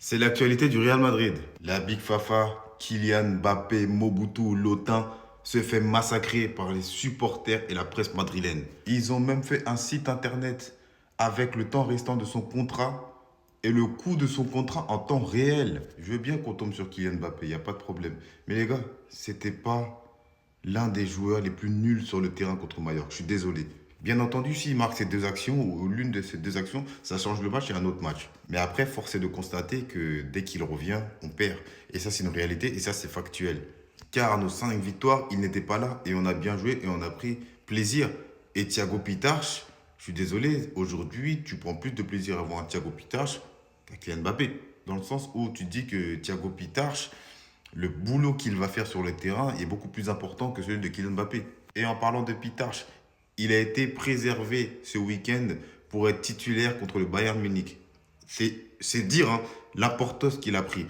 C'est l'actualité du Real Madrid. La Big Fafa, Kylian Mbappé, Mobutu, Lotin se fait massacrer par les supporters et la presse madrilène. Ils ont même fait un site internet avec le temps restant de son contrat et le coût de son contrat en temps réel. Je veux bien qu'on tombe sur Kylian Mbappé, il n'y a pas de problème. Mais les gars, c'était pas l'un des joueurs les plus nuls sur le terrain contre Mallorca. Je suis désolé. Bien entendu, s'il marque ces deux actions ou l'une de ces deux actions, ça change le match et un autre match. Mais après, force est de constater que dès qu'il revient, on perd. Et ça, c'est une réalité et ça, c'est factuel. Car nos 5 victoires, il n'était pas là et on a bien joué et on a pris plaisir. Et Thiago Pitarch, je suis désolé, aujourd'hui, tu prends plus de plaisir à voir un Thiago Pitarch qu'un Kylian Mbappé. Dans le sens où tu dis que Thiago Pitarch, le boulot qu'il va faire sur le terrain est beaucoup plus important que celui de Kylian Mbappé. Et en parlant de Pitarch, il a été préservé ce week-end pour être titulaire contre le Bayern Munich. C'est dire hein, l'importance qu'il a pris.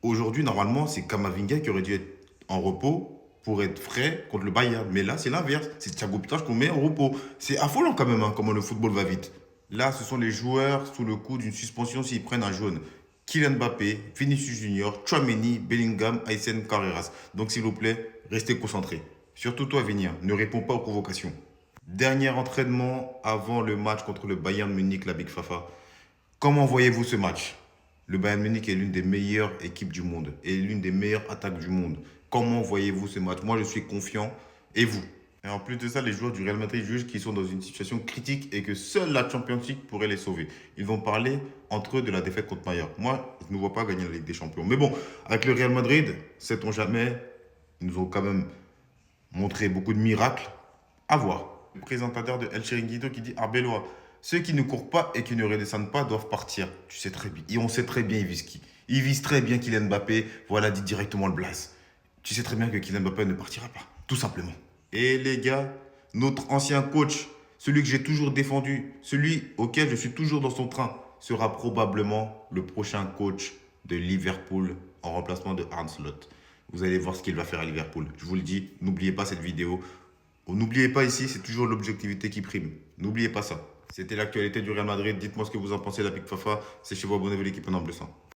Aujourd'hui, normalement, c'est Kamavinga qui aurait dû être en repos pour être frais contre le Bayern. Mais là, c'est l'inverse. C'est Thiago Pitarch qu'on met en repos. C'est affolant quand même, hein, comment le football va vite. Là, ce sont les joueurs sous le coup d'une suspension s'ils prennent un jaune. Kylian Mbappé, Vinicius Junior, Tchouaméni, Bellingham, Aysen Carreras. Donc, s'il vous plaît, restez concentrés. Surtout toi, Vinia, ne réponds pas aux provocations. Dernier entraînement avant le match contre le Bayern Munich, la Big Fafa. Comment voyez-vous ce match? Le Bayern Munich est l'une des meilleures équipes du monde et l'une des meilleures attaques du monde. Comment voyez-vous ce match? Moi, je suis confiant. Et vous? Et en plus de ça, les joueurs du Real Madrid jugent qu'ils sont dans une situation critique et que seule la Champions League pourrait les sauver. Ils vont parler entre eux de la défaite contre Mallorca. Moi, je ne vois pas gagner la Ligue des Champions. Mais bon, avec le Real Madrid, sait-on jamais, ils nous ont quand même montré beaucoup de miracles. À voir. Le présentateur de El Chiringuito qui dit Arbeloa, ceux qui ne courent pas et qui ne redescendent pas doivent partir. Tu sais très bien. Et on sait très bien, ils visent qui. Ils visent très bien Kylian Mbappé. Voilà, dit directement le blaze. Tu sais très bien que Kylian Mbappé ne partira pas. Tout simplement. Et les gars, notre ancien coach, celui que j'ai toujours défendu, celui auquel je suis toujours dans son train, sera probablement le prochain coach de Liverpool en remplacement de Arne Slot. Vous allez voir ce qu'il va faire à Liverpool. Je vous le dis, n'oubliez pas cette vidéo. N'oubliez pas ici, c'est toujours l'objectivité qui prime. N'oubliez pas ça. C'était l'actualité du Real Madrid. Dites-moi ce que vous en pensez, la Big Fafa. C'est chez vous, abonnez-vous l'équipe en bleu sang.